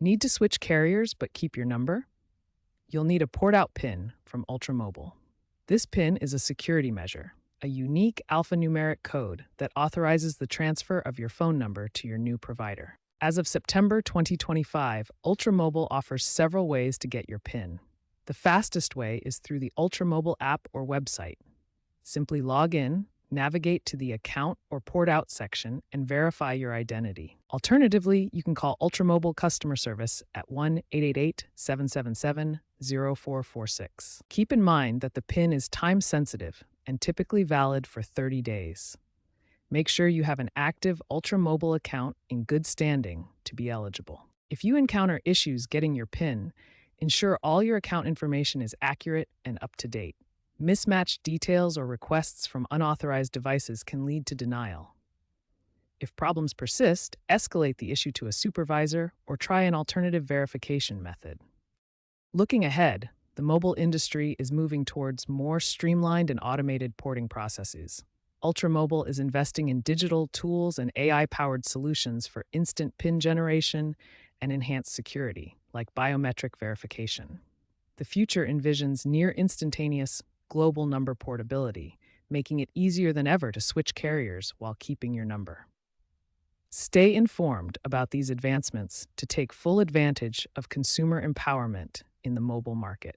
Need to switch carriers but keep your number? You'll need a port out PIN from Ultramobile. This PIN is a security measure, a unique alphanumeric code that authorizes the transfer of your phone number to your new provider. As of September 2025, Ultramobile offers several ways to get your PIN. The fastest way is through the Ultramobile app or website. Simply log in, navigate to the Account or Port Out section, and verify your identity. Alternatively, you can call Ultramobile customer service at 1-888-777-0446. Keep in mind that the PIN is time sensitive and typically valid for 30 days. Make sure you have an active Ultramobile account in good standing to be eligible. If you encounter issues getting your PIN, ensure all your account information is accurate and up to date. Mismatched details or requests from unauthorized devices can lead to denial. If problems persist, escalate the issue to a supervisor or try an alternative verification method. Looking ahead, the mobile industry is moving towards more streamlined and automated porting processes. Ultramobile is investing in digital tools and AI-powered solutions for instant PIN generation and enhanced security, like biometric verification. The future envisions near instantaneous global number portability, making it easier than ever to switch carriers while keeping your number. Stay informed about these advancements to take full advantage of consumer empowerment in the mobile market.